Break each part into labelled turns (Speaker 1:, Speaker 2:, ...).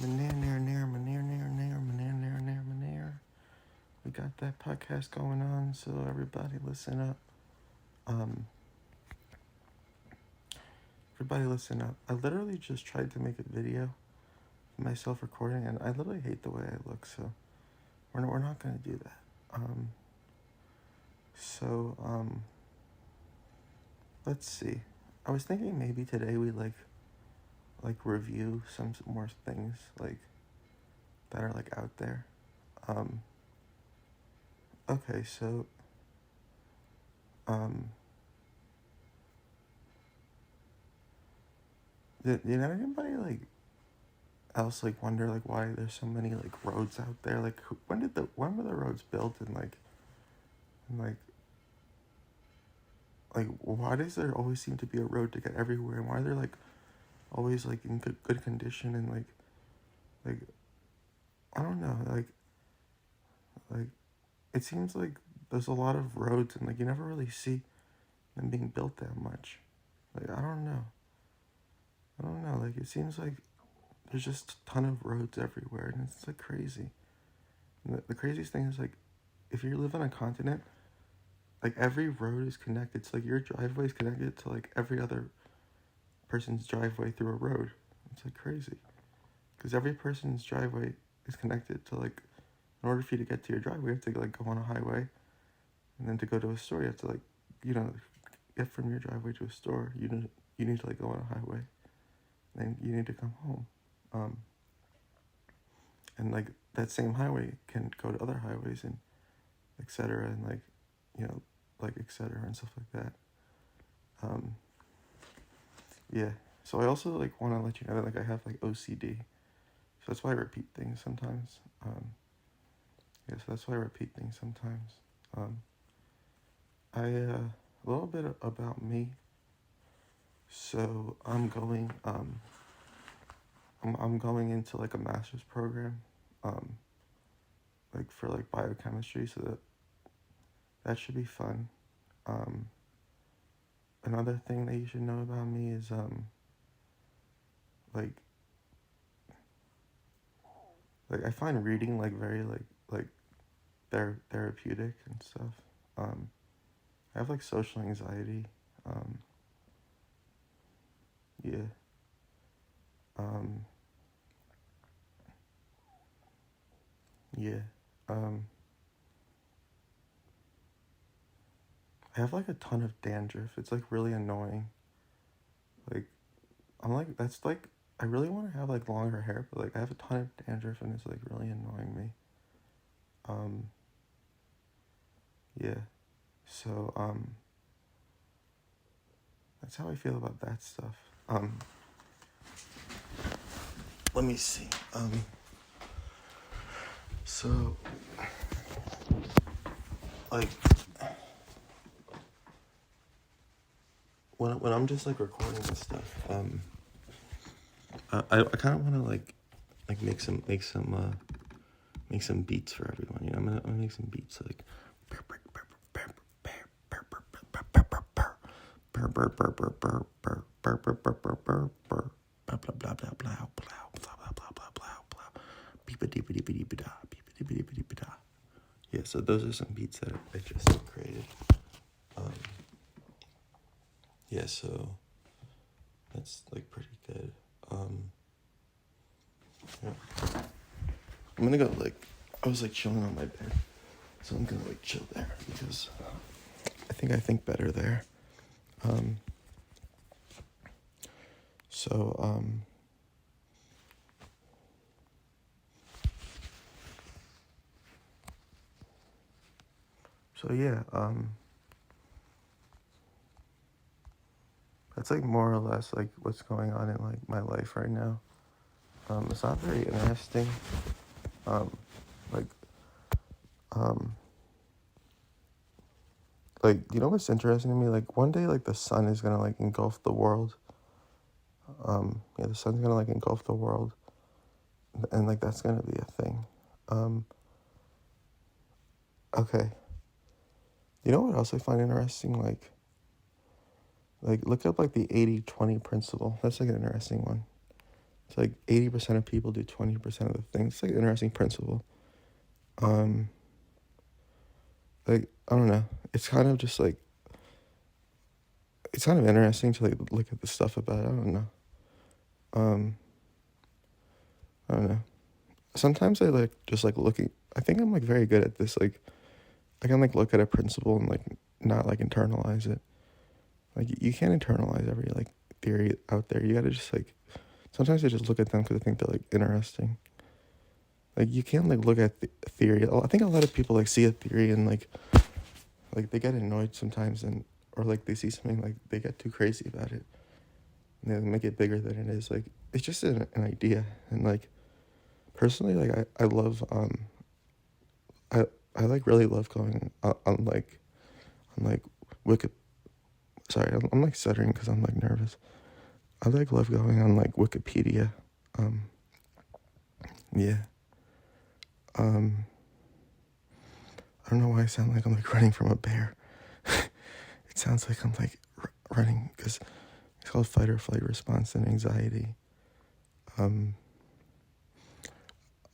Speaker 1: We got that podcast going on, so everybody listen up. Everybody listen up. I literally just tried to make a video of myself recording, and I literally hate the way I look, so we're not gonna do that. Let's see. I was thinking maybe today we like review some more things like that are like out there. Okay, so did anybody like else like wonder like why there's so many like roads out there? Like when were the roads built and like why does there always seem to be a road to get everywhere, and why are they like always like in good condition, and like I don't know, like it seems like there's a lot of roads and like you never really see them being built that much. Like I don't know, like it seems like there's just a ton of roads everywhere, and it's like crazy. And the craziest thing is like if you live on a continent, like every road is connected. So like your driveway is connected to like every other person's driveway through a road. It's like crazy, because every person's driveway is connected to like, in order for you to get to your driveway, you have to like go on a highway, and then to go to a store, you have to like, get from your driveway to a store. You need to like go on a highway, and you need to come home, and like that same highway can go to other highways and etc. and like, like etc. and stuff like that. Yeah. So I also like want to let you know that like I have like OCD, so that's why I repeat things sometimes. So that's why I repeat things sometimes. A little bit about me. So I'm going into like a master's program, like for like biochemistry, so that should be fun. Another thing that you should know about me is like I find reading like very like therapeutic and stuff. I have like social anxiety. Yeah. Yeah. I have like a ton of dandruff. It's like really annoying. Like I'm like that's like I really want to have like longer hair, but like I have a ton of dandruff and it's like really annoying me. Yeah. So that's how I feel about that stuff. Let me see. So like when I'm just like recording this stuff, I kind of want to like make some beats for everyone. I'm gonna make some beats like yeah. So those are some beats that I just created. Yeah. So that's like pretty good. Yeah. I'm gonna go I was like chilling on my bed, so I'm gonna like chill there because I think better there. So yeah, that's like more or less like what's going on in like my life right now. It's not very interesting. Like what's interesting to me? Like one day like the sun is gonna like engulf the world. Yeah, the sun's gonna like engulf the world, and like that's gonna be a thing. Okay. You know what else I find interesting? Like look up like the 80-20 principle. That's like an interesting one. It's like 80% of people do 20% of the things. It's like an interesting principle. Um, like I don't know. It's kind of just like it's kind of interesting to like look at the stuff about it. I don't know. Um, I don't know. Sometimes I like just like looking. I think I'm like very good at this. Like I can like look at a principle and like not like internalize it. Like you can't internalize every like theory out there. You gotta just like sometimes I just look at them because I think they're like interesting. Like you can't like look at theory. I think a lot of people like see a theory and like they get annoyed sometimes and or like they see something like they get too crazy about it and they make it bigger than it is. Like it's just an idea and like personally like I love I I like really love going on like Wiki. Sorry, I'm like stuttering because I'm like nervous. I like love going on like Wikipedia. Um, yeah. Um, I don't know why I sound like I'm like running from a bear. It sounds like I'm like running because it's called fight or flight response and anxiety. Um,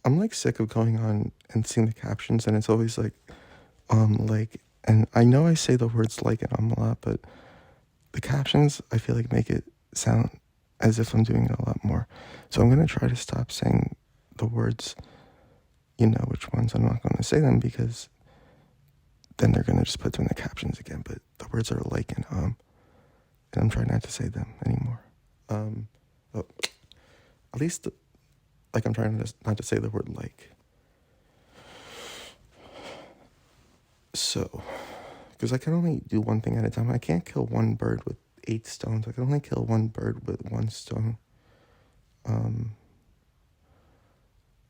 Speaker 1: I'm like sick of going on and seeing the captions and it's always like, and I know I say the words like and a lot, but the captions I feel like make it sound as if I'm doing it a lot more. So I'm gonna try to stop saying the words, you know which ones. I'm not gonna say them because then they're gonna just put them in the captions again. But the words are like and I'm trying not to say them anymore. But at least like I'm trying not to say the word like. So, because I can only do one thing at a time. I can't kill one bird with 8 stones. I can only kill one bird with 1 stone.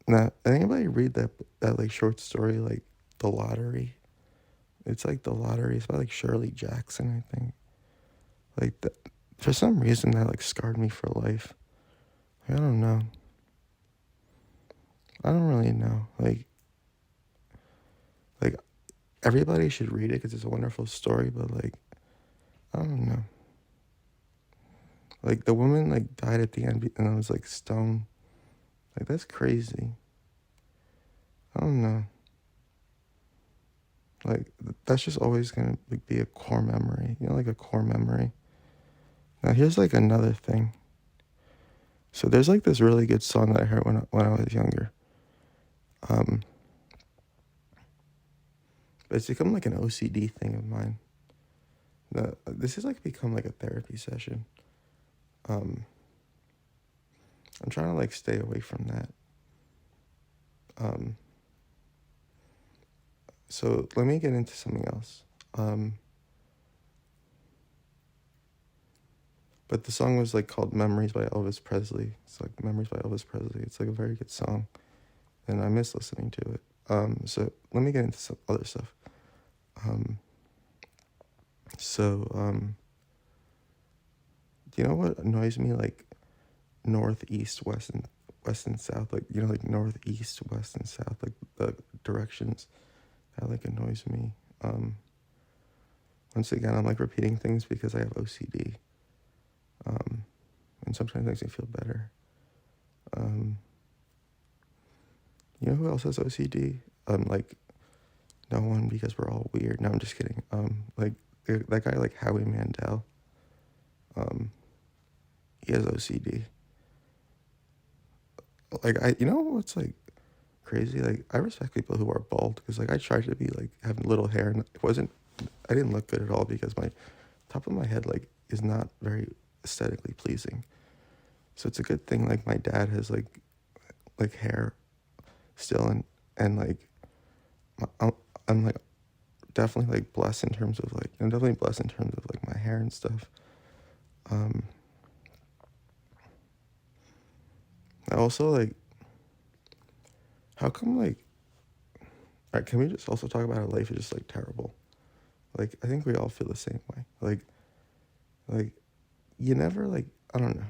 Speaker 1: Now, anybody read that like short story like The Lottery? It's like The Lottery. It's by like Shirley Jackson, I think. Like for some reason that like scarred me for life. I don't know. I don't really know. Like everybody should read it because it's a wonderful story. But like I don't know. Like the woman like died at the end and I was like stoned. Like that's crazy. I don't know. Like that's just always gonna like be a core memory. You know, like a core memory. Now here's like another thing. So there's like this really good song that I heard when I was younger. But it's become like an OCD thing of mine. This has like become like a therapy session. I'm trying to like stay away from that. So let me get into something else. But the song was like called Memories by Elvis Presley. It's like Memories by Elvis Presley. It's like a very good song. And I miss listening to it. So let me get into some other stuff. Do you know what annoys me? Like north, east, west and south. Like, you know, like north, east, west, and south. Like the directions. That like annoys me. Once again, I'm like repeating things because I have OCD. And sometimes it makes me feel better. You know who else has OCD? Like no one because we're all weird. No, I'm just kidding. Like that guy like Howie Mandel. He has OCD. Like you know what's like crazy? Like I respect people who are bald because like I tried to be like having little hair and it wasn't. I didn't look good at all because my top of my head like is not very aesthetically pleasing. So it's a good thing like my dad has like hair still and like I'm like definitely like blessed in terms of like I'm definitely blessed in terms of like my hair and stuff. I also like how come like all right, can we just also talk about how life is just like terrible? Like I think we all feel the same way. Like you never like I don't know.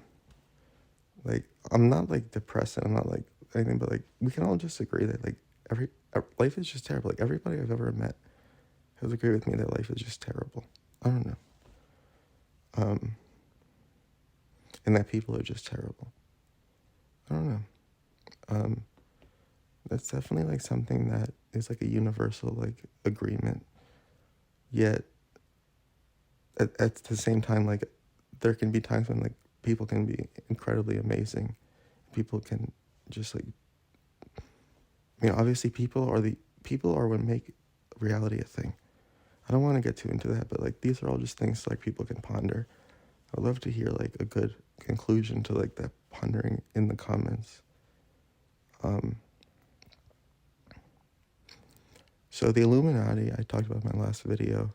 Speaker 1: Like I'm not like depressed and I'm not like anything, but like we can all just agree that like life is just terrible. Like everybody I've ever met has agreed with me that life is just terrible. I don't know. And that people are just terrible. I don't know. Um, that's definitely like something that is like a universal like agreement. Yet at the same time, like there can be times when like people can be incredibly amazing. People can just like, obviously people are what make reality a thing. I don't want to get too into that, but like these are all just things like people can ponder. I'd love to hear like a good conclusion to like that pondering in the comments. Um, so the Illuminati I talked about in my last video,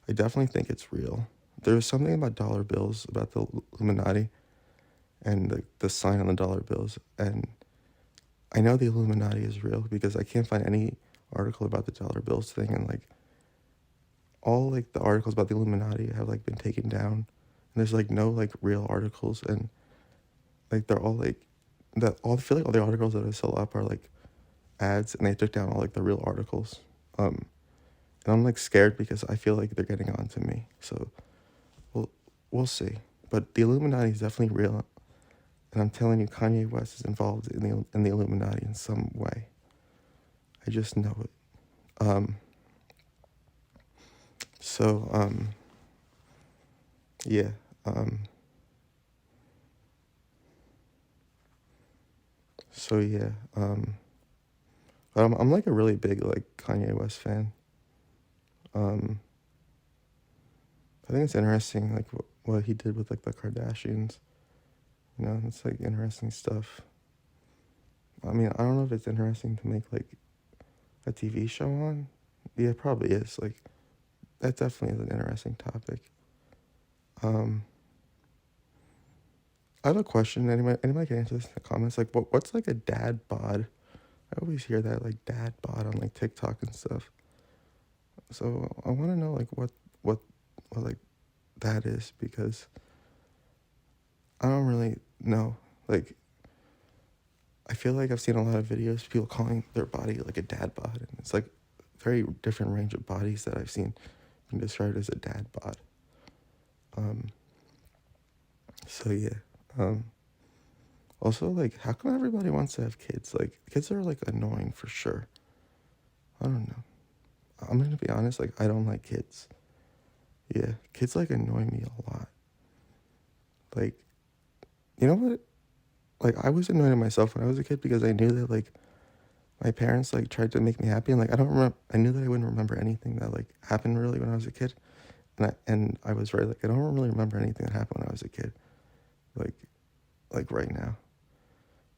Speaker 1: I definitely think it's real. There's something about dollar bills, about the Illuminati and the sign on the dollar bills, and I know the Illuminati is real because I can't find any article about the dollar bills thing, and like all like the articles about the Illuminati have like been taken down, and there's like no like real articles, and like they're all like that all I feel like all the articles that I still up are like ads, and they took down all like the real articles. And I'm like scared because I feel like they're getting on to me. So we'll see. But the Illuminati is definitely real, and I'm telling you, Kanye West is involved in the Illuminati in some way. I just know it. Um, so yeah. So yeah. I'm like a really big like Kanye West fan. Um, I think it's interesting like what he did with like the Kardashians. It's like interesting stuff. I mean, I don't know if it's interesting to make like a TV show on. Yeah, it probably is. Like that definitely is an interesting topic. I have a question. Anybody can answer this in the comments. Like, what's like a dad bod? I always hear that like dad bod on like TikTok and stuff. So I want to know like what like that is, because I don't really know. Like, I feel like I've seen a lot of videos of people calling their body like a dad bod, and it's like very different range of bodies that I've seen being described as a dad bod. So yeah. Also, like, how come everybody wants to have kids? Like, kids are like annoying for sure. I don't know. I'm gonna be honest. Like, I don't like kids. Yeah, kids like annoy me a lot. Like, you know what? Like, I was annoyed at myself when I was a kid because I knew that like my parents like tried to make me happy, and like I don't remember. I knew that I wouldn't remember anything that like happened really when I was a kid, and I was right. Like, I don't really remember anything that happened when I was a kid. Like right now.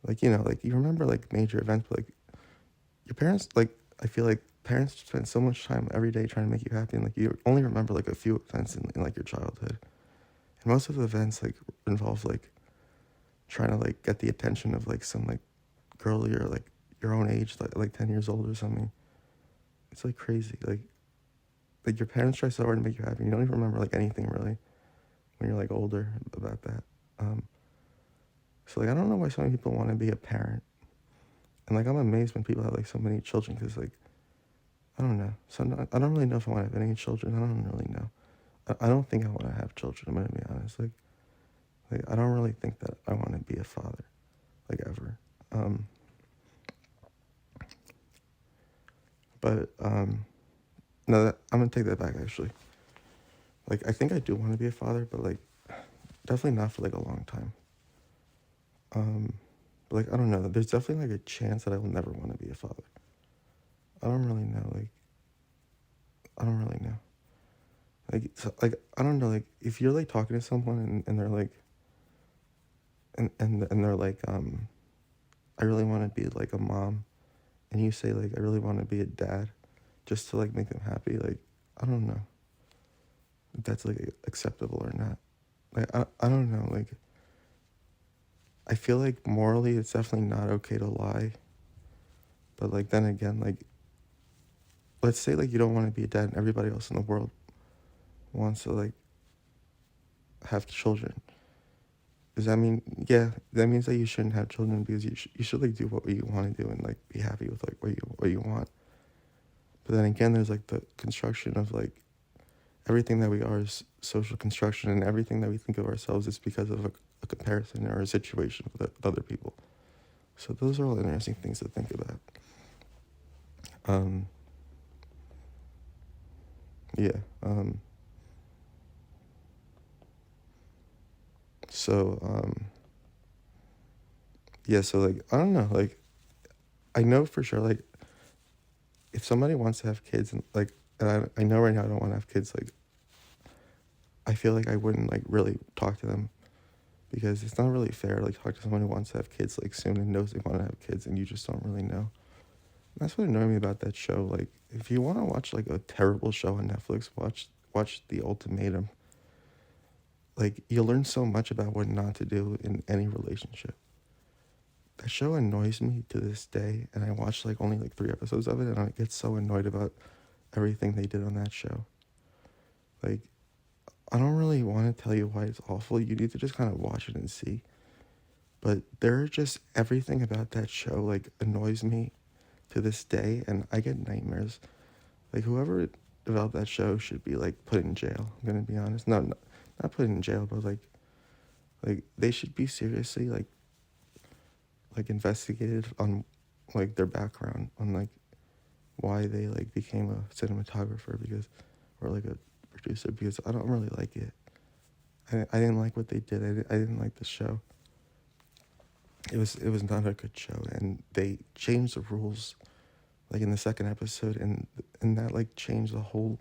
Speaker 1: Like, like you remember like major events, but like your parents, like I feel like parents spend so much time every day trying to make you happy, and like you only remember like a few events in like your childhood. And most of the events like involve like trying to like get the attention of like some like girl you're like your own age, like 10 years old or something. It's like crazy. Like your parents try so hard to make you happy. You don't even remember like anything really when you're like older about that. So like I don't know why so many people want to be a parent. And like I'm amazed when people have like so many children, because like I don't know. So I don't really know if I want to have any children. I don't really know. I don't think I want to have children. I'm gonna be honest. Like I don't really think that I want to be a father, like ever. But no, I'm gonna take that back actually. Like I think I do want to be a father, but like definitely not for like a long time. But like I don't know. There's definitely like a chance that I will never want to be a father. I don't really know. Like I don't really know. Like so, like I don't know. Like if you're like talking to someone and they're like, and they're like, I really want to be like a mom, and you say like I really want to be a dad, just to like make them happy. Like I don't know if that's like acceptable or not. Like I don't know. Like I feel like morally it's definitely not okay to lie. But like then again, like let's say like you don't want to be a dad and everybody else in the world wants to like have children. Does that mean, yeah, that means that you shouldn't have children, because you should like do what you want to do and like be happy with like what you want. But then again, there's like the construction of like everything that we are is social construction, and everything that we think of ourselves is because of a comparison or a situation with other people. So those are all interesting things to think about. Um, yeah. So, yeah, so, like, I don't know, like, I know for sure, like, if somebody wants to have kids, and, like, and I know right now I don't want to have kids, like, I feel like I wouldn't, like, really talk to them, because it's not really fair, like, talk to someone who wants to have kids, like, soon and knows they want to have kids, and you just don't really know. That's what annoyed me about that show. Like, if you want to watch, like, a terrible show on Netflix, watch The Ultimatum. Like, you'll learn so much about what not to do in any relationship. That show annoys me to this day, and I watched, like, only, like, 3 episodes of it, and I get so annoyed about everything they did on that show. Like, I don't really want to tell you why it's awful. You need to just kind of watch it and see. But there are just everything about that show, like, annoys me to this day, and I get nightmares. Like, whoever developed that show should be, like, put in jail. I'm gonna be honest. No, not put in jail, but, like they should be seriously, like investigated on, like, their background, on, like, why they, like, became a cinematographer, because, or, like, a producer, because I don't really like it. I didn't like what they did. I didn't like the show. It was not a good show, and they changed the rules, like, in the second episode, and that, like, changed the whole.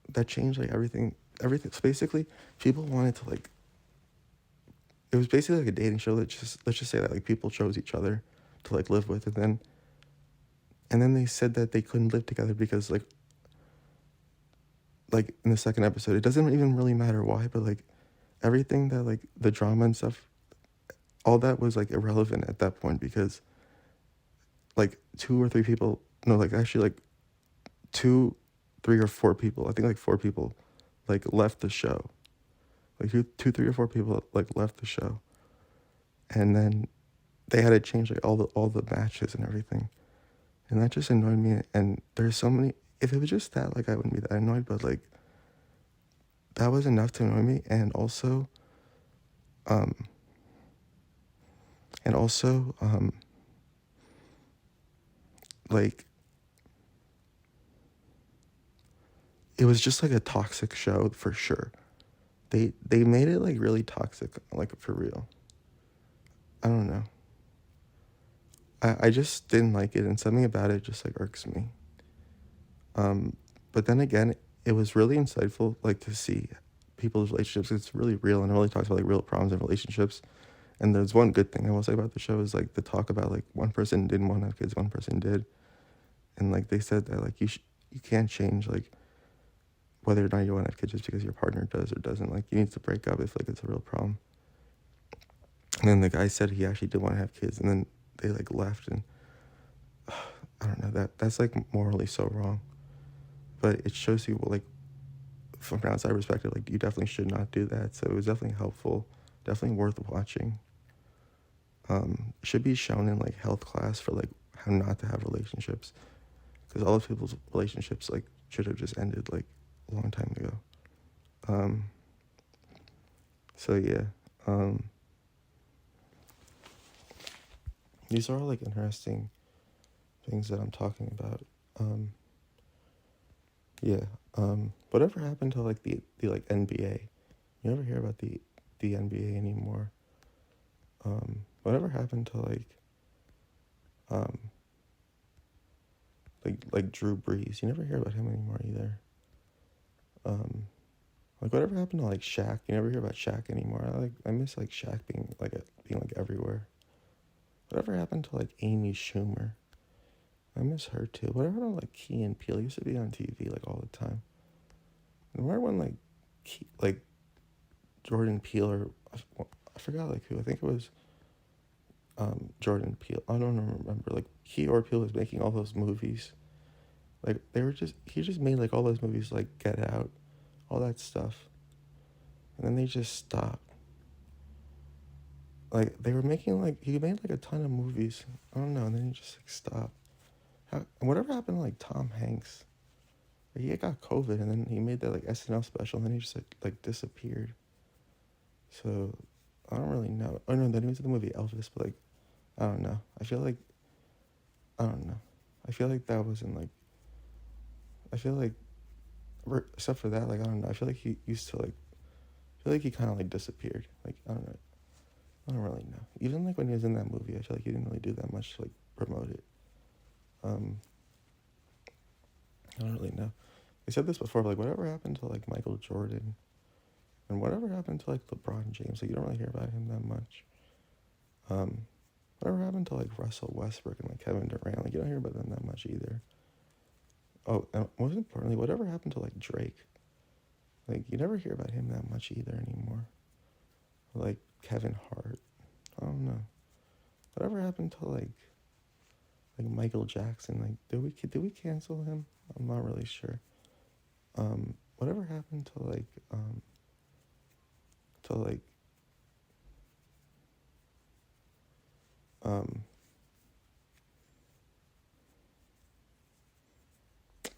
Speaker 1: That changed, like, everything. So basically, people wanted to, like. It was basically like a dating show. Let's just say that, like, people chose each other to, like, live with, and then they said that they couldn't live together because, like in the second episode, it doesn't even really matter why, but, like, everything that, like, the drama and stuff, all that was, like, irrelevant at that point, because, like, 2 or 3 people, no, like, actually, like, 2, 3 or 4 people, I think, like, 4 people, like, left the show. Like, 2, 3 or 4 people, like, left the show, and then they had to change, like, all the matches and everything, and that just annoyed me. And there's so many. If it was just that, like, I wouldn't be that annoyed, but, like, that was enough to annoy me. Um, and also, like, it was just, like, a toxic show for sure. They made it, like, really toxic, like, for real. I don't know. I just didn't like it, and something about it just, like, irks me. But then again, it was really insightful, like, to see people's relationships. It's really real, and it really talks about, like, real problems in relationships. And there's one good thing I will say about the show is, like, the talk about, like, one person didn't want to have kids, one person did, and, like, they said that, like, you can't change, like, whether or not you want to have kids just because your partner does or doesn't. Like, you need to break up if, like, it's a real problem. And then the guy said he actually did want to have kids, and then they, like, left, and I don't know, that's, like, morally so wrong. But it shows you, like, from an outside perspective, like, you definitely should not do that. So it was definitely helpful, definitely worth watching. It should be shown in, like, health class for, like, how not to have relationships, because all of people's relationships, like, should have just ended, like, a long time ago. So yeah, these are all, like, interesting things that I'm talking about. Yeah. Whatever happened to, like, the like, NBA? You never hear about the NBA anymore. Whatever happened to, like Drew Brees? You never hear about him anymore either. Like, whatever happened to, like, Shaq? You never hear about Shaq anymore. I miss, like, Shaq being like everywhere. Whatever happened to, like, Amy Schumer? I miss her too. Whatever happened to, like, Key and Peele? He used to be on TV, like, all the time. And remember when, like Jordan Peele, or I forgot, like, who. I think it was Jordan Peele. I don't remember. Like, he or Peele was making all those movies. Like, he just made, like, all those movies, like Get Out, all that stuff, and then they just stopped. Like, they were making, like, he made, like, a ton of movies. I don't know, and then he just, like, stopped. Whatever happened to, like, Tom Hanks? He got COVID, and then he made that like SNL special, and then he just like disappeared. So I don't really know. Oh no, then he was in the movie Elvis, but like I don't know. I don't know. I feel like that wasn't like. I feel like except for that, like I don't know. I feel like he used to like. I feel like he kind of like disappeared. Like I don't know. I don't really know. Even like when he was in that movie, I feel like he didn't really do that much to like promote it. Um, I don't really know. I said this before, but like whatever happened to like Michael Jordan, and whatever happened to like LeBron James, like you don't really hear about him that much. Um, whatever happened to like Russell Westbrook and like Kevin Durant, like you don't hear about them that much either. Oh, and most importantly, whatever happened to like Drake, like you never hear about him that much either anymore. Like Kevin Hart, I don't know. Whatever happened to like Michael Jackson? Like did we cancel him? I'm not really sure. Whatever happened to like um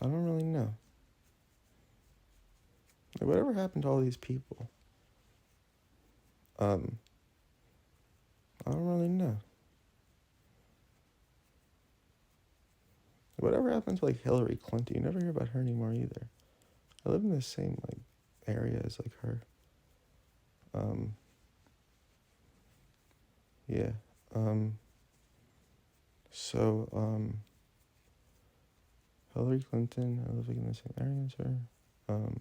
Speaker 1: I don't really know. Like whatever happened to all these people? Um, I don't really know. Whatever happened to like Hillary Clinton? You never hear about her anymore either. I live in the same like area as like her. Um, yeah. Um, so Hillary Clinton, I live like in the same area as her. Um,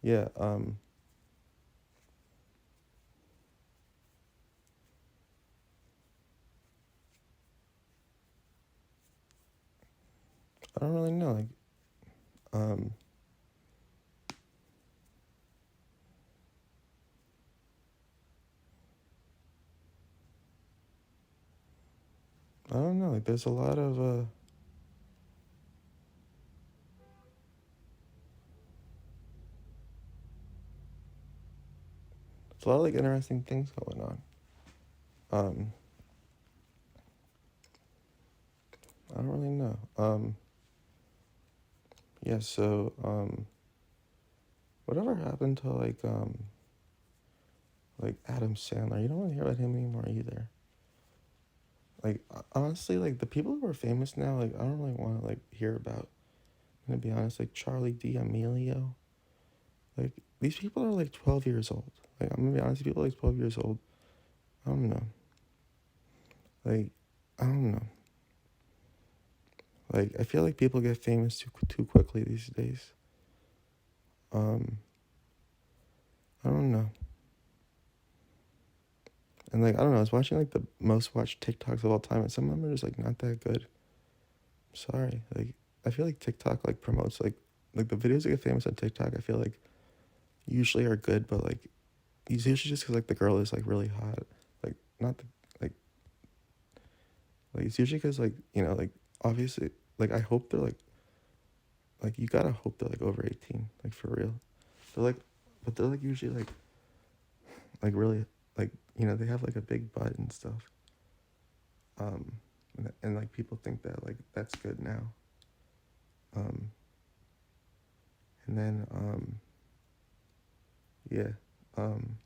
Speaker 1: yeah. I don't really know. Like, um, I don't know. Like, there's a lot of there's a lot of like interesting things going on. Um, I don't really know. Yeah. So whatever happened to like Adam Sandler? You don't really hear about him anymore either. Like honestly, like the people who are famous now, like I don't really want to like hear about. I'm gonna be honest, like Charlie D'Amelio. Like these people are like 12 years old. Like I'm gonna be honest, people like 12 years old. I don't know. Like I don't know. Like I feel like people get famous too quickly these days. Um, I don't know. And like I don't know, I was watching like the most watched TikToks of all time, and some of them are just like not that good. Sorry. Like I feel like TikTok like promotes like the videos that get famous on TikTok. I feel like usually are good, but like it's usually just because like the girl is like really hot. Like not the like like it's usually because like you know like obviously like I hope they're like you gotta hope they're like over 18, like for real. They're like, but they're like usually like really like you know they have like a big butt and stuff. And like people think that like that's good now. Um, and then yeah. Um,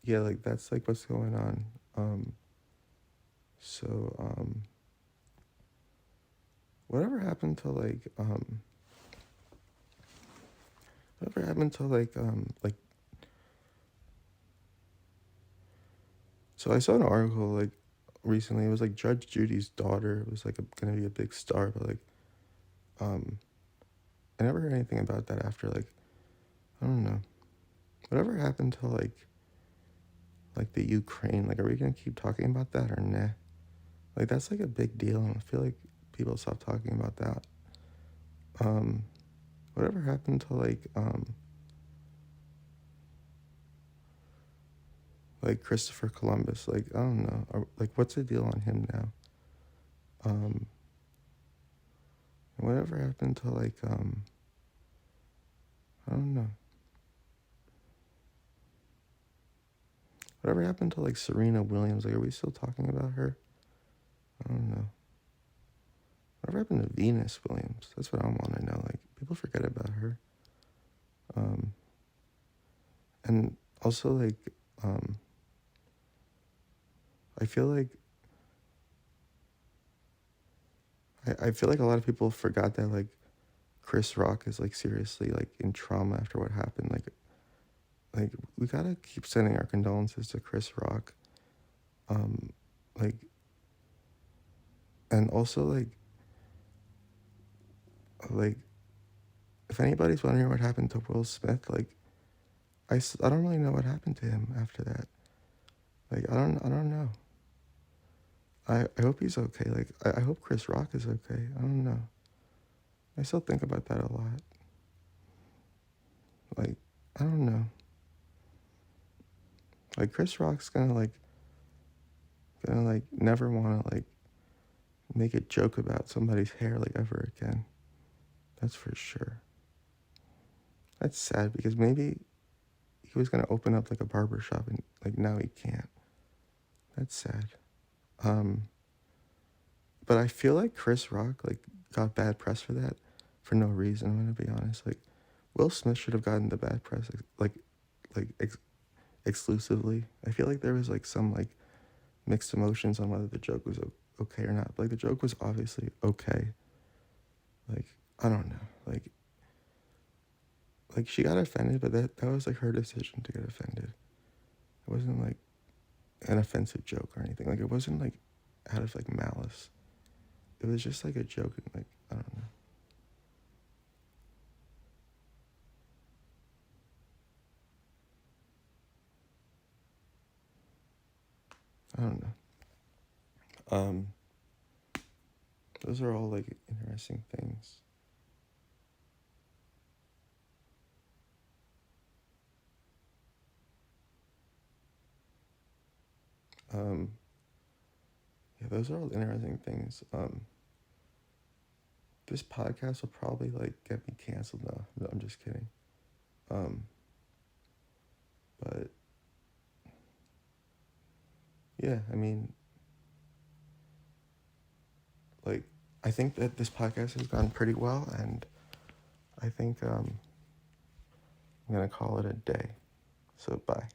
Speaker 1: yeah, like that's like what's going on. Um, so whatever happened to whatever happened to like so I saw an article like recently. It was like Judge Judy's daughter was like gonna be a big star, but like um I never heard anything about that after. Like I don't know. Whatever happened to like the Ukraine? Like are we gonna keep talking about that or nah? Like that's like a big deal, and I feel like people stop talking about that. Um, whatever happened to like Christopher Columbus? Like I don't know. Like what's the deal on him now? Um, whatever happened to I don't know. Whatever happened to like Serena Williams? Like, are we still talking about her? I don't know. Whatever happened to Venus Williams? That's what I want to know. Like, people forget about her. And also like, I feel like I feel like a lot of people forgot that like Chris Rock is like seriously like in trauma after what happened. Like we gotta keep sending our condolences to Chris Rock. Like, and also like if anybody's wondering what happened to Will Smith, like I don't really know what happened to him after that. Like I don't know. I hope he's okay. Like I hope Chris Rock is okay. I don't know. I still think about that a lot. Like I don't know. Like Chris Rock's gonna like never wanna like make a joke about somebody's hair like ever again. That's for sure. That's sad because maybe he was gonna open up like a barber shop and like now he can't. That's sad. But I feel like Chris Rock like got bad press for that for no reason. I'm gonna be honest. Like Will Smith should have gotten the bad press exclusively. I feel like there was like some like mixed emotions on whether the joke was okay or not. Like the joke was obviously okay. Like I don't know. Like she got offended, but that was like her decision to get offended. It wasn't like an offensive joke or anything. Like it wasn't like out of like malice. It was just like a joke and like I don't know. I don't know. Those are all like interesting things. Yeah, those are all interesting things. This podcast will probably like get me canceled. No, I'm just kidding. But yeah, I mean, like, I think that this podcast has gone pretty well, and I think I'm gonna call it a day. So bye.